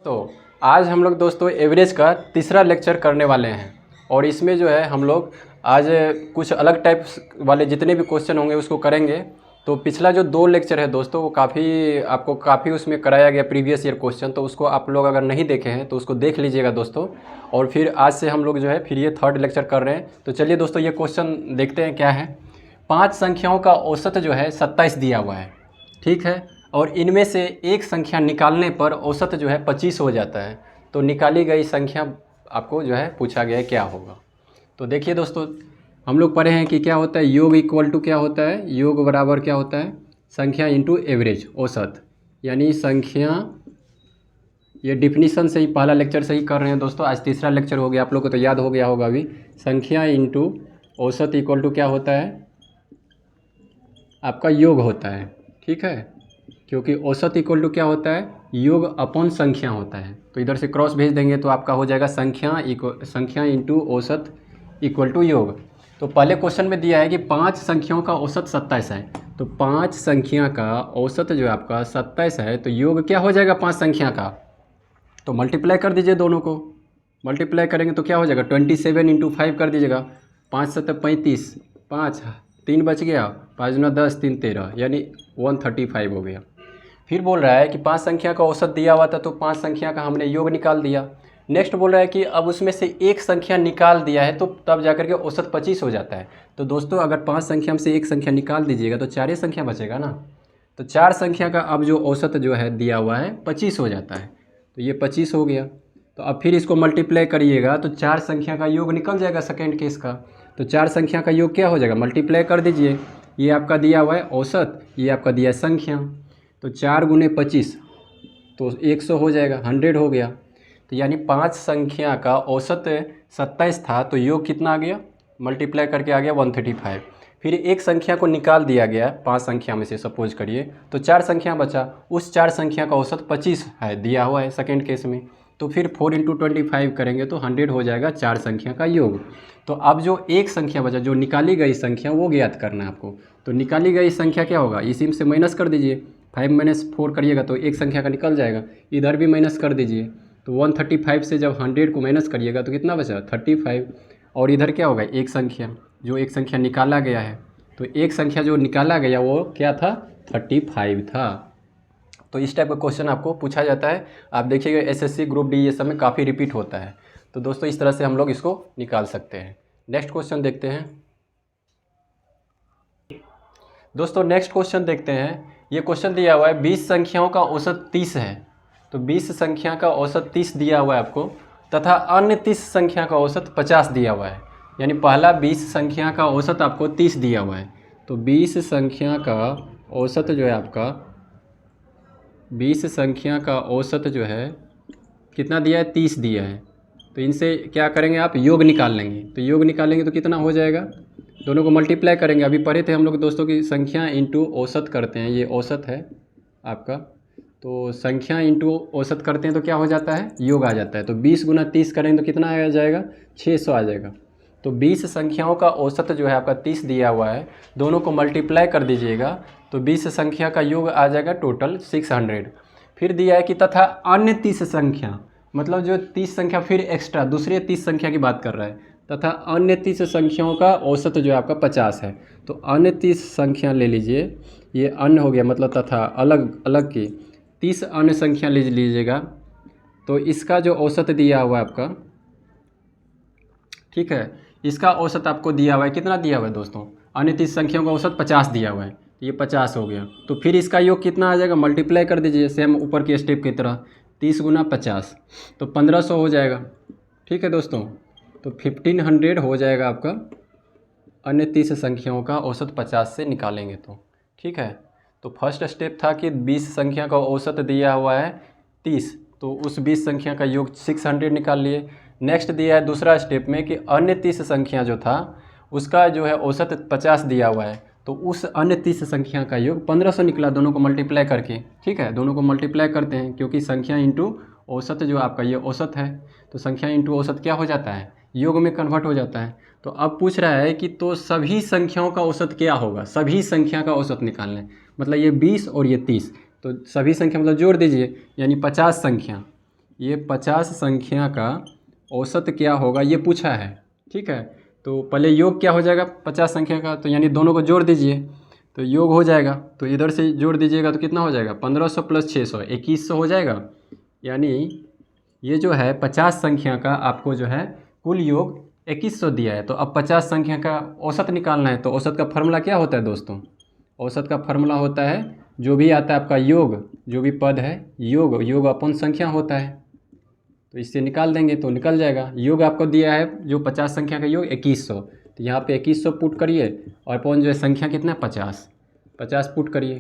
तो आज हम लोग दोस्तों एवरेज का तीसरा लेक्चर करने वाले हैं और इसमें जो है हम लोग आज कुछ अलग टाइप वाले जितने भी क्वेश्चन होंगे उसको करेंगे। तो पिछला जो 2 लेक्चर है दोस्तों वो आपको काफ़ी उसमें कराया गया प्रीवियस ईयर क्वेश्चन, तो उसको आप लोग अगर नहीं देखे हैं तो उसको देख लीजिएगा दोस्तों। और फिर आज से हम लोग जो है फिर ये 3rd लेक्चर कर रहे हैं। तो चलिए दोस्तों ये क्वेश्चन देखते हैं क्या है। 5 संख्याओं का औसत जो है 27 दिया हुआ है, ठीक है, और इनमें से एक संख्या निकालने पर औसत जो है 25 हो जाता है। तो निकाली गई संख्या आपको जो है पूछा गया है क्या होगा। तो देखिए दोस्तों, हम लोग पढ़े हैं कि क्या होता है, योग इक्वल टू क्या होता है, योग बराबर क्या होता है, संख्या इंटू एवरेज औसत, यानी संख्या, ये डिफिनीसन से ही पहला लेक्चर से ही कर रहे हैं दोस्तों। आज तीसरा लेक्चर हो गया, आप लोग को तो याद हो गया होगा अभी। संख्या इंटू औसत इक्वल टू क्या होता है, आपका योग होता है, ठीक है, क्योंकि औसत इक्वल टू क्या होता है, योग अपॉन संख्या होता है। तो इधर से क्रॉस भेज देंगे तो आपका हो जाएगा संख्या इंटू औसत इक्वल टू योग। तो पहले क्वेश्चन में दिया है कि 5 संख्याओं का औसत 27 है। तो 5 संख्या का औसत जो है आपका 27 है, तो योग क्या हो जाएगा 5 संख्या का, तो मल्टीप्लाई कर दीजिए दोनों को। मल्टीप्लाई करेंगे तो क्या हो जाएगा 27 इंटू 5 कर दीजिएगा, 5 7 35, 5 3 बच गया, 5 9 10 3 13, यानी 135 हो गया। फिर बोल रहा है कि 5 संख्या का औसत दिया हुआ था तो 5 संख्या का हमने योग निकाल दिया। नेक्स्ट बोल रहा है कि अब उसमें से एक संख्या निकाल दिया है तो तब जाकर के औसत 25 हो जाता है। तो दोस्तों अगर 5 संख्या में से एक संख्या निकाल दीजिएगा तो 4 ही संख्या बचेगा ना। तो 4 संख्या का अब जो औसत जो है दिया हुआ है 25 हो जाता है। तो ये 25 हो गया। तो अब फिर इसको मल्टीप्लाई करिएगा तो 4 संख्या का योग निकल जाएगा सेकेंड केस का। तो 4 संख्या का योग क्या हो जाएगा, मल्टीप्लाई कर दीजिए। ये आपका दिया हुआ है औसत, ये आपका दिया है संख्या। तो 4 गुने 25 तो 100 हो जाएगा, 100 हो गया। तो यानी 5 संख्या का औसत 27 था तो योग कितना आ गया, मल्टीप्लाई करके आ गया 135। फिर एक संख्या को निकाल दिया गया 5 संख्या में से, सपोज करिए, तो 4 संख्या बचा। उस 4 संख्या का औसत 25 है, दिया हुआ है सेकेंड केस में। तो फिर 4 इंटू 25 करेंगे तो 100 हो जाएगा 4 संख्या का योग। तो अब जो एक संख्या बचा, जो निकाली गई संख्या, वो ज्ञात करना है आपको। तो निकाली गई संख्या क्या होगा, इसी में से माइनस कर दीजिए, 5 - 4 करिएगा तो एक संख्या का निकल जाएगा। इधर भी माइनस कर दीजिए, तो 135 से जब 100 को माइनस करिएगा तो कितना बचा, 35। और इधर क्या होगा, एक संख्या, जो एक संख्या निकाला गया है, तो एक संख्या जो निकाला गया वो क्या था, 35 था। तो इस टाइप का क्वेश्चन आपको पूछा जाता है। आप देखिएगा एसएससी ग्रुप डी ये सब में काफ़ी रिपीट होता है। तो दोस्तों इस तरह से हम लोग इसको निकाल सकते हैं। नेक्स्ट क्वेश्चन देखते हैं दोस्तों। नेक्स्ट क्वेश्चन देखते हैं। ये क्वेश्चन दिया हुआ है 20 संख्याओं का औसत 30 है। तो 20 संख्या का औसत 30 दिया हुआ है आपको, तथा अन्य 30 संख्या का औसत 50 दिया हुआ है। यानी पहला 20 संख्या का औसत आपको 30 दिया हुआ है। तो 20 संख्या का औसत जो है आपका, 20 संख्या का औसत जो है कितना दिया है, 30 दिया है। तो इनसे क्या करेंगे आप, योग निकाल लेंगे। तो योग निकालेंगे तो कितना हो जाएगा, दोनों को मल्टीप्लाई करेंगे। अभी पढ़े थे हम लोग दोस्तों की संख्या इंटू औसत करते हैं, ये औसत है आपका। तो संख्या इंटू औसत करते हैं तो क्या हो जाता है, योग आ जाता है। तो 20 गुना 30 करेंगे तो कितना आ जाएगा, 600 आ जाएगा। तो 20 संख्याओं का औसत जो है आपका 30 दिया हुआ है, दोनों को मल्टीप्लाई कर दीजिएगा तो 20 संख्या का योग आ जाएगा टोटल 600। फिर दिया है कि तथा अन्य 30 संख्या, मतलब जो 30 संख्या फिर एक्स्ट्रा दूसरे 30 संख्या की बात कर रहा है, तथा अन्य 30 संख्याओं का औसत जो है आपका 50 है। तो अन्य 30 संख्या ले लीजिए, ये अन्य हो गया मतलब तथा अलग अलग की 30 अन्य संख्या ले लीजिएगा। तो इसका जो औसत दिया हुआ है आपका, ठीक है, इसका औसत आपको दिया हुआ है, कितना दिया हुआ है दोस्तों, अन्य 30 संख्याओं का औसत 50 दिया हुआ है। ये 50 हो गया। तो फिर इसका योग कितना आ जाएगा, मल्टीप्लाई कर दीजिए सेम ऊपर के स्टेप की तरह, 30 गुना 50 तो 1500 हो जाएगा। ठीक है दोस्तों, तो 1500 हो जाएगा आपका अन्य 30 संख्याओं का औसत 50 से निकालेंगे तो, ठीक है। तो फर्स्ट स्टेप था कि 20 संख्या का औसत दिया हुआ है 30, तो उस 20 संख्या का योग 600 निकाल लिए। नेक्स्ट दिया है दूसरा स्टेप में कि अन्य 30 संख्या जो था उसका जो है औसत 50 दिया हुआ है, तो उस अन्य 30 संख्या का योग 1500 निकला, दोनों को मल्टीप्लाई करके। ठीक है, दोनों को मल्टीप्लाई करते हैं क्योंकि संख्या इंटू औसत जो आपका ये औसत है, तो संख्या इंटू औसत क्या हो जाता है, योग में कन्वर्ट हो जाता है। तो अब पूछ रहा है कि तो सभी संख्याओं का औसत क्या होगा, सभी संख्या का औसत निकालना है। मतलब ये 20 और ये 30, तो सभी संख्या मतलब जोड़ दीजिए, यानी 50 संख्या, ये 50 संख्या का औसत क्या होगा ये पूछा है। ठीक है, तो पहले योग क्या हो जाएगा 50 संख्या का, तो यानी दोनों को जोड़ दीजिए तो योग हो जाएगा। तो इधर से जोड़ दीजिएगा तो कितना हो जाएगा 1500 प्लस 600 2100 हो जाएगा। यानी ये जो है 50 संख्या का आपको जो है कुल योग 2100 दिया है। तो अब 50 संख्या का औसत निकालना है। तो औसत का फार्मूला क्या होता है दोस्तों? औसत का फार्मूला होता है जो भी आता है आपका योग, जो भी पद है योग अपन संख्या होता है। तो इससे निकाल देंगे तो निकल जाएगा। योग आपको दिया है जो 50 संख्या का योग 2100, तो यहाँ पे 2100 पुट करिए और अपन जो है संख्या कितना है 50 पुट करिए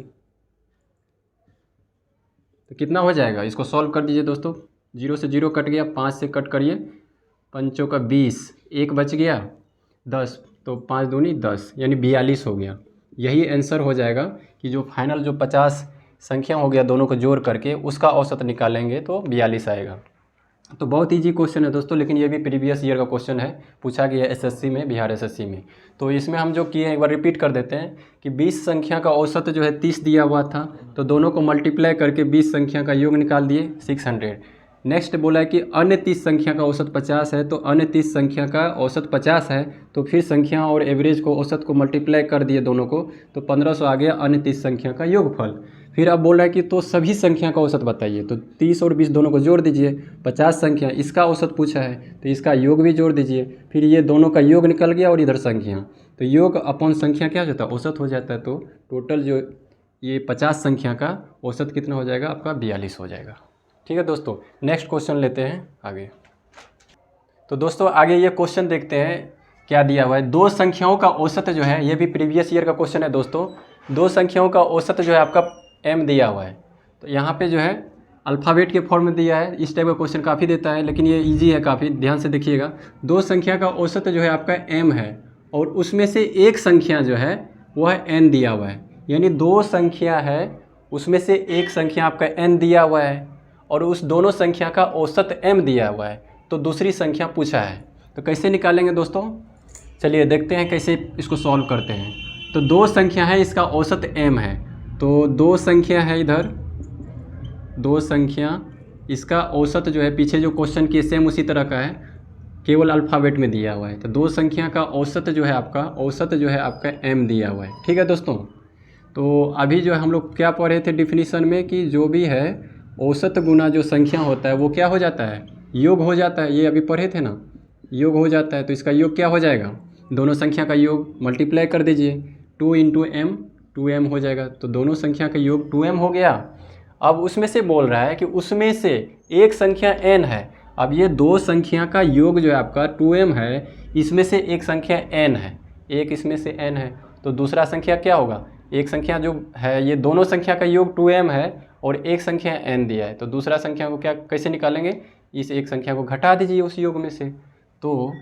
तो कितना हो जाएगा। इसको सॉल्व कर दीजिए दोस्तों। 0 से 0 कट गया, 5 से कट करिए, 5 का 20, 1 बच गया 10, तो 5 दूनी 10 यानी 42 हो गया। यही आंसर हो जाएगा कि जो फाइनल जो 50 संख्या हो गया दोनों को जोड़ करके उसका औसत निकालेंगे तो 42 आएगा। तो बहुत ईजी क्वेश्चन है दोस्तों, लेकिन ये भी प्रीवियस ईयर का क्वेश्चन है, पूछा गया एसएससी में, बिहार एसएससी में। तो इसमें हम जो किए एक बार रिपीट कर देते हैं कि 20 संख्या का औसत जो है 30 दिया हुआ था, तो दोनों को मल्टीप्लाई करके 20 संख्या का योग निकाल दिए 600। नेक्स्ट बोला है कि अन्य 30 संख्या का औसत 50 है, तो अन्य 30 संख्या का औसत 50 है, तो फिर संख्या और एवरेज को औसत को मल्टीप्लाई कर दिए दोनों को, तो 1500 आ गया अन्य 30 संख्या का योगफल। फिर अब बोल रहा है कि तो सभी संख्या का औसत बताइए, तो 30 और 20 दोनों को जोड़ दीजिए। 50 संख्या इसका औसत पूछा है तो इसका योग भी जोड़ दीजिए। फिर ये दोनों का योग निकल गया और इधर संख्या, तो योग अपॉन संख्या क्या हो जाता है औसत हो जाता है। तो टोटल जो ये 50 संख्या का औसत कितना हो जाएगा आपका 42 हो जाएगा। ठीक है दोस्तों, नेक्स्ट क्वेश्चन लेते हैं आगे। तो दोस्तों आगे ये क्वेश्चन देखते हैं क्या दिया हुआ है। दो संख्याओं का औसत जो है, ये भी प्रीवियस ईयर का क्वेश्चन है दोस्तों। दो संख्याओं का औसत जो है आपका m दिया हुआ है। तो यहाँ पे जो है अल्फ़ाबेट के फॉर्म में दिया है। इस टाइप का क्वेश्चन काफ़ी देता है, लेकिन ये इजी है काफ़ी, ध्यान से देखिएगा। दो संख्या का औसत जो है आपका m है और उसमें से एक संख्या जो है वह n दिया हुआ है। यानी दो संख्या है उसमें से एक संख्या आपका n दिया हुआ है और उस दोनों संख्या का औसत m दिया हुआ है, तो दूसरी संख्या पूछा है। तो कैसे निकालेंगे दोस्तों, चलिए देखते हैं कैसे इसको सॉल्व करते हैं। तो दो संख्या है, इसका औसत m है, तो दो संख्या है इधर, दो संख्या, इसका औसत जो है पीछे जो क्वेश्चन किए सेम उसी तरह का है, केवल अल्फ़ाबेट में दिया हुआ है। तो दो संख्या का औसत जो है आपका, औसत जो है आपका m दिया हुआ है। ठीक है दोस्तों, तो अभी जो है हम लोग क्या पढ़े थे डिफिनीशन में कि जो भी है औसत गुना जो संख्या होता है वो क्या हो जाता है, योग हो जाता है। ये अभी पढ़े थे ना, योग हो जाता है। तो इसका योग क्या हो जाएगा, दोनों संख्या का योग मल्टीप्लाई कर दीजिए, 2 × m, 2m हो जाएगा। तो दोनों संख्या का योग 2m हो गया। अब उसमें से बोल रहा है कि उसमें से एक संख्या n है। अब ये दो संख्या का योग जो है आपका 2m है, इसमें से एक संख्या n है, एक इसमें से n है, तो दूसरा संख्या क्या होगा, एक संख्या जो है ये दोनों संख्या का योग 2m है और एक संख्या n दिया है, तो दूसरा संख्या को क्या कैसे निकालेंगे, इस एक संख्या को घटा दीजिए उस योग में से। तो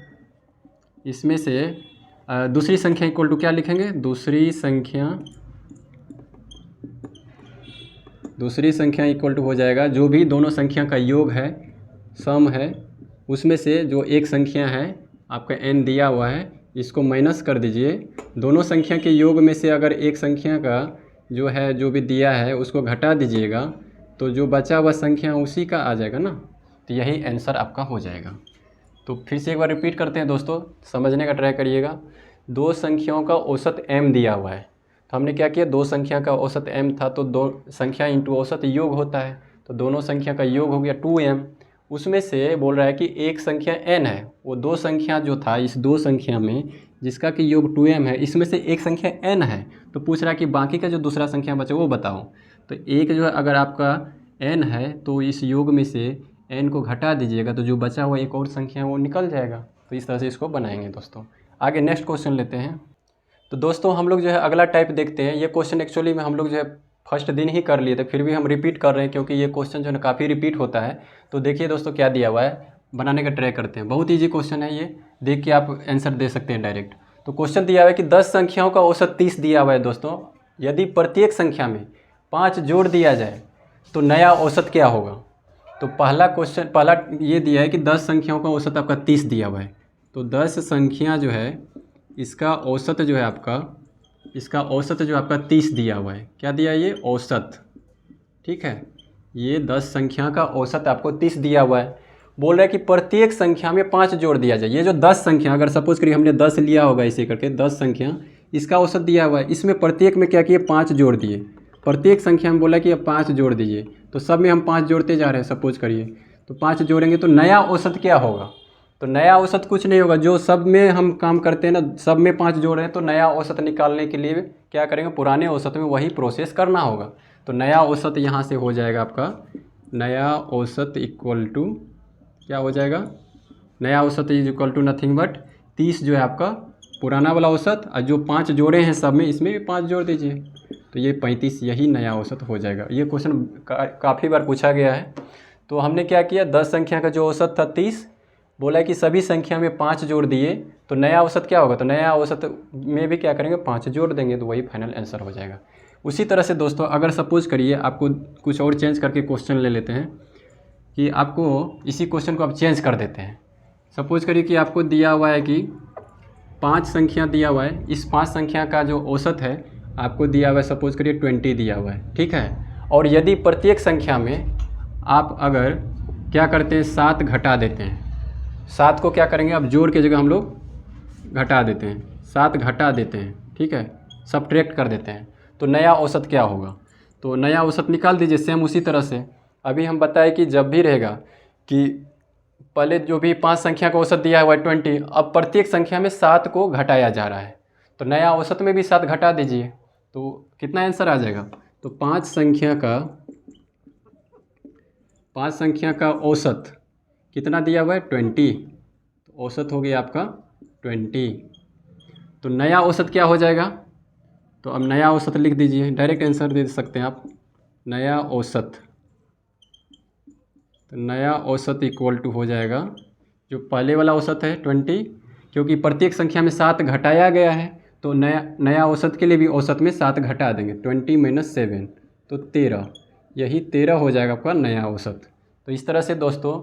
इसमें से दूसरी संख्या इक्वल टू क्या लिखेंगे, दूसरी संख्या इक्वल टू हो जाएगा जो भी दोनों संख्या का योग है, सम है, उसमें से जो एक संख्या है आपका n दिया हुआ है, इसको माइनस कर दीजिए। दोनों संख्या के योग में से अगर एक संख्या का जो है जो भी दिया है उसको घटा दीजिएगा, तो जो बचा हुआ संख्या उसी का आ जाएगा ना। तो यही आंसर आपका हो जाएगा। तो फिर से एक बार रिपीट करते हैं दोस्तों, समझने का ट्राई करिएगा। दो संख्याओं का औसत m दिया हुआ है, तो हमने क्या किया, दो संख्या का औसत m था तो दो संख्या इंटू औसत योग होता है, तो दोनों संख्या का योग हो गया 2m। उसमें से बोल रहा है कि एक संख्या n है, वो दो संख्या जो था इस दो संख्या में जिसका कि योग 2m है, इसमें से एक संख्या n है, तो पूछ रहा है कि बाकी का जो दूसरा संख्या बचा वो बताओ। तो एक जो है अगर आपका n है तो इस योग में से n को घटा दीजिएगा, तो जो बचा हुआ एक और संख्या है वो निकल जाएगा। तो इस तरह से इसको बनाएंगे दोस्तों। आगे नेक्स्ट क्वेश्चन लेते हैं। तो दोस्तों हम लोग जो है अगला टाइप देखते हैं। ये क्वेश्चन एक्चुअली में हम लोग जो है फर्स्ट दिन ही कर लिए थे, फिर भी हम रिपीट कर रहे हैं क्योंकि ये क्वेश्चन जो है काफ़ी रिपीट होता है। तो देखिए दोस्तों क्या दिया हुआ है, बनाने का ट्राई करते हैं। बहुत ईजी क्वेश्चन है ये, देख के आप आंसर दे सकते हैं डायरेक्ट। तो क्वेश्चन दिया हुआ है कि 10 संख्याओं का औसत 30 दिया हुआ है दोस्तों। यदि प्रत्येक संख्या में 5 जोड़ दिया जाए तो नया औसत क्या होगा। तो पहला ये दिया है कि 10 संख्याओं का औसत आपका 30 दिया हुआ है। तो 10 संख्या जो है इसका औसत जो है आपका, इसका औसत जो आपका 30 दिया हुआ है। क्या दिया है ये, औसत। ठीक है, ये 10 संख्या का औसत आपको 30 दिया हुआ है। बोल रहा है कि प्रत्येक संख्या में 5 जोड़ दिया जाए। ये जो 10 संख्या, अगर सपोज करिए हमने 10 लिया होगा इसे करके 10 संख्या, इसका औसत दिया हुआ है, इसमें प्रत्येक में क्या किए 5 जोड़ दिए। प्रत्येक संख्या में बोला कि अब 5 जोड़ दीजिए, तो सब में हम 5 जोड़ते जा रहे हैं सपोज करिए, तो 5 जोड़ेंगे तो नया औसत क्या होगा? तो नया औसत कुछ नहीं होगा, जो सब में हम काम करते हैं ना, सब में 5 जोड़ रहे हैं, तो नया औसत निकालने के लिए क्या करेंगे, पुराने औसत में वही प्रोसेस करना होगा। तो नया औसत यहाँ से हो जाएगा आपका, नया औसत इक्वल टू क्या हो जाएगा, नया औसत is equal to nothing but 30 जो है आपका पुराना वाला औसत, और जो 5 जोड़े हैं सब में, इसमें भी 5 जोड़ दीजिए, तो ये 35 यही नया औसत हो जाएगा। ये क्वेश्चन काफ़ी बार पूछा गया है। तो हमने क्या किया, 10 संख्या का जो औसत था 30, बोला कि सभी संख्या में 5 जोड़ दिए, तो नया औसत क्या होगा, तो नया औसत में भी क्या करेंगे 5 जोड़ देंगे, तो वही फाइनल आंसर हो जाएगा। उसी तरह से दोस्तों, अगर सपोज करिए आपको कुछ और चेंज करके क्वेश्चन ले लेते हैं, कि आपको इसी क्वेश्चन को आप चेंज कर देते हैं। सपोज करिए कि आपको दिया हुआ है कि 5 संख्या दिया हुआ है, इस 5 संख्या का जो औसत है आपको दिया हुआ है, सपोज करिए 20 दिया हुआ है, ठीक है। और यदि प्रत्येक संख्या में आप अगर क्या करते हैं 7 घटा देते हैं, 7 को क्या करेंगे अब जोड़ के जगह हम लोग घटा देते हैं, 7 घटा देते हैं, ठीक है, सबट्रैक्ट कर देते हैं, तो नया औसत क्या होगा, तो नया औसत निकाल दीजिए। सेम उसी तरह से अभी हम बताए कि जब भी रहेगा कि पहले जो भी 5 संख्या का औसत दिया हुआ है 20, अब प्रत्येक संख्या में 7 को घटाया जा रहा है, तो नया औसत में भी 7 घटा दीजिए, तो कितना आंसर आ जाएगा, तो 5 संख्या का औसत कितना दिया हुआ है 20, तो औसत हो गया आपका 20। तो नया औसत क्या हो जाएगा, तो अब नया औसत लिख दीजिए, डायरेक्ट आंसर दे सकते हैं आप, नया औसत, तो नया औसत इक्वल टू हो जाएगा जो पहले वाला औसत है 20, क्योंकि प्रत्येक संख्या में 7 घटाया गया है, तो नया औसत के लिए भी औसत में 7 घटा देंगे, 20 - 7 तो 13, यही 13 हो जाएगा आपका नया औसत। तो इस तरह से दोस्तों,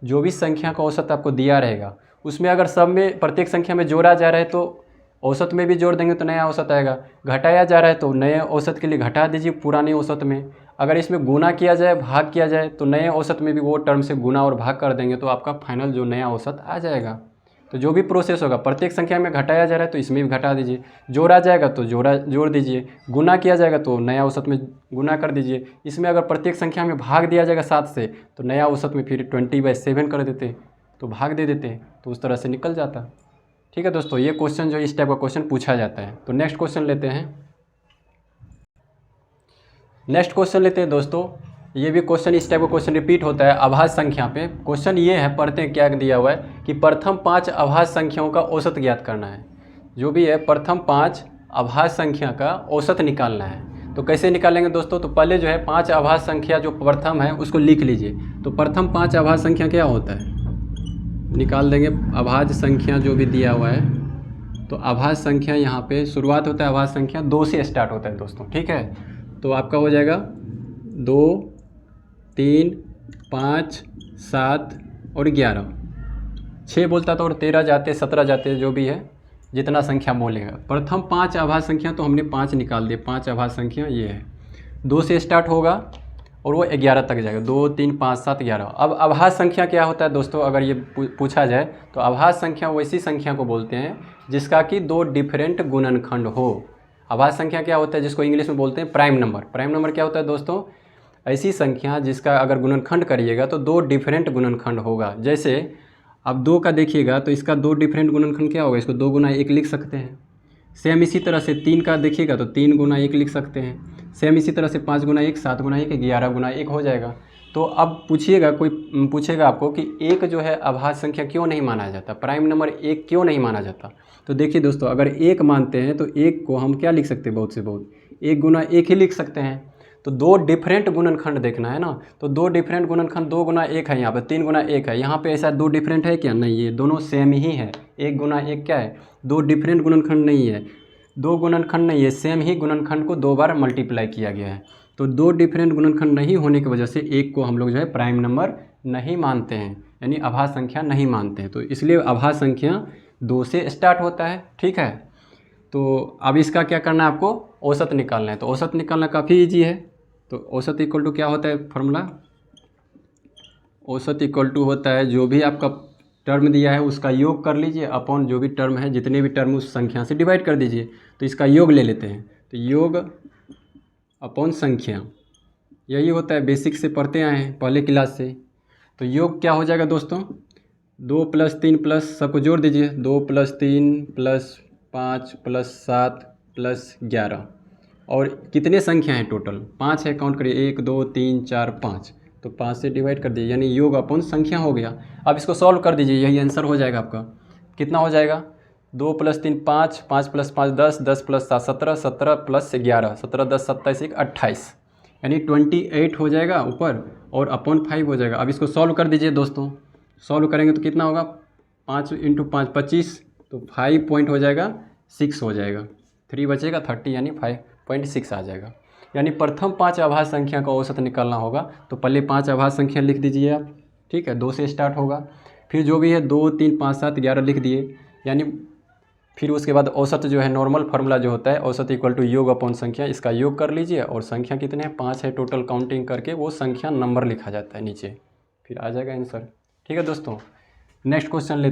जो भी संख्या का औसत आपको दिया रहेगा, उसमें अगर सब में प्रत्येक संख्या में जोड़ा जा रहा है तो औसत में भी जोड़ देंगे तो नया औसत आएगा, घटाया जा रहा है तो नए औसत के लिए घटा दीजिए पुराने औसत में, अगर इसमें गुना किया जाए भाग किया जाए तो नए औसत में भी वो टर्म से गुना और भाग कर देंगे, तो आपका फाइनल जो नया औसत आ जाएगा। तो जो भी प्रोसेस होगा, प्रत्येक संख्या में घटाया जा रहा है तो इसमें भी घटा दीजिए, जोड़ा जाएगा तो जोड़ दीजिए, गुना किया जाएगा तो नया औसत में गुना कर दीजिए, इसमें अगर प्रत्येक संख्या में भाग दिया जाएगा 7 से, तो नया औसत में फिर 20/7 कर देते, तो भाग दे देते, तो उस तरह से निकल जाता। ठीक है दोस्तों, ये क्वेश्चन जो इस टाइप का क्वेश्चन पूछा जाता है। तो नेक्स्ट क्वेश्चन लेते हैं। नेक्स्ट क्वेश्चन लेते हैं दोस्तों, ये भी क्वेश्चन इस टाइप का क्वेश्चन रिपीट होता है अभाज्य संख्या पे। क्वेश्चन ये है, पढ़ते हैं क्या दिया हुआ है कि प्रथम 5 अभाज्य संख्याओं का औसत ज्ञात करना है। जो भी है प्रथम 5 अभाज्य संख्या का औसत निकालना है। तो कैसे निकालेंगे दोस्तों, तो पहले जो है 5 अभाज्य संख्या जो प्रथम है उसको लिख लीजिए। तो प्रथम 5 अभाज्य संख्या क्या होता है, निकाल देंगे। अभाज्य संख्या जो भी दिया हुआ है, तो अभाज्य संख्या यहाँ पे शुरुआत होता है, अभाज्य संख्या 2 से स्टार्ट होता है दोस्तों, ठीक है। तो आपका हो जाएगा 2, 3, 5, 7 और 11, 6 बोलता तो और 13 जाते, 17 जाते, जो भी है जितना संख्या बोलेगा। प्रथम 5 अभाज्य संख्या तो हमने 5 निकाल दिए, 5 अभाज्य संख्या ये है, 2 से स्टार्ट होगा और वो 11 तक जाएगा, 2, 3, 5, 7, 11। अब अभाज्य संख्या क्या होता है दोस्तों, अगर ये पूछा जाए तो अभाज्य संख्या वैसी संख्या को बोलते हैं जिसका कि 2 डिफरेंट गुणनखंड हो। अभाज्य संख्या क्या होता है, जिसको इंग्लिश में बोलते हैं प्राइम नंबर। प्राइम नंबर क्या होता है दोस्तों, ऐसी संख्या जिसका अगर गुणनखंड करिएगा तो 2 डिफरेंट गुणनखंड होगा। जैसे अब 2 का देखिएगा तो इसका 2 डिफरेंट गुणनखंड क्या होगा, इसको 2 गुना 1 लिख सकते हैं। सेम इसी तरह से 3 का देखिएगा तो 3 गुना 1 लिख सकते हैं। सेम इसी तरह से 5 गुना 1, 7 गुना 1, 11 गुना 1 हो जाएगा। तो अब पूछिएगा, कोई पूछेगा आपको कि 1 जो है अभाज्य संख्या क्यों नहीं माना जाता, प्राइम नंबर 1 क्यों नहीं माना जाता। तो देखिए दोस्तों, अगर 1 मानते हैं तो 1 को हम क्या लिख सकते हैं, बहुत से बहुत 1 गुना 1 ही लिख सकते हैं। तो 2 डिफरेंट गुणनखंड देखना है ना, तो 2 डिफरेंट गुणनखंड, 2 गुना 1 है यहाँ पे, 3 गुना 1 है यहाँ पे, ऐसा 2 डिफरेंट है क्या, नहीं, ये दोनों सेम ही है। 1 गुना 1 क्या है, 2 डिफरेंट गुणनखंड नहीं है, 2 गुणनखंड नहीं है, सेम ही गुणनखंड को 2 बार मल्टीप्लाई किया गया है। तो 2 डिफरेंट गुणनखंड नहीं होने की वजह से 1 को हम लोग जो है प्राइम नंबर नहीं मानते हैं, यानी अभाज्य संख्या नहीं मानते हैं। तो इसलिए अभाज्य संख्या 2 से स्टार्ट होता है, ठीक है। तो अब इसका क्या करना है, आपको औसत निकालना है। तो औसत निकालना काफ़ी ईजी है। तो औसत इक्वल टू क्या होता है फॉर्मूला? औसत इक्वल टू होता है जो भी आपका टर्म दिया है उसका योग कर लीजिए अपॉन जो भी टर्म है, जितने भी टर्म उस संख्या से डिवाइड कर दीजिए। तो इसका योग ले लेते हैं, तो योग अपॉन संख्या, यही होता है, बेसिक से पढ़ते आए हैं पहले क्लास से। तो योग क्या हो जाएगा दोस्तों? 2 + 3 प्लस सबको जोड़ दीजिए, 2 + 3 + 5 + 7 + 11। और कितने संख्या हैं टोटल? 5 है, काउंट करिए, 1 2 3 4 5। तो 5 से डिवाइड कर दीजिए, यानी योग अपॉन संख्या हो गया। अब इसको सॉल्व कर दीजिए, यही आंसर हो जाएगा आपका। कितना हो जाएगा? 2 + 3 5, 5 + 5 10, 10 + 7 17, 17 + 11, 17 10 27 1 28, यानी 28 हो जाएगा ऊपर और अपॉन 5 हो जाएगा। अब इसको सॉल्व कर दीजिए दोस्तों, सॉल्व करेंगे तो कितना होगा? 5 × 5 25, तो 5 पॉइंट हो जाएगा 6 हो जाएगा, 3 बचेगा 30, यानी 5.6 आ जाएगा। यानी प्रथम 5 आभाज्य संख्या का औसत निकालना होगा तो पहले 5 आभाज्य संख्या लिख दीजिए आप, ठीक है, 2 से स्टार्ट होगा, फिर जो भी है 2 3 5 7 11 लिख दिए, यानी फिर उसके बाद औसत जो है नॉर्मल फार्मूला जो होता है औसत इक्वल टू योग अपॉन संख्या, इसका योग कर लीजिए और संख्या कितने हैं? 5 है टोटल, काउंटिंग करके वो संख्या नंबर लिखा जाता है नीचे, फिर आ जाएगा आंसर। ठीक है दोस्तों, नेक्स्ट क्वेश्चन लेते हैं।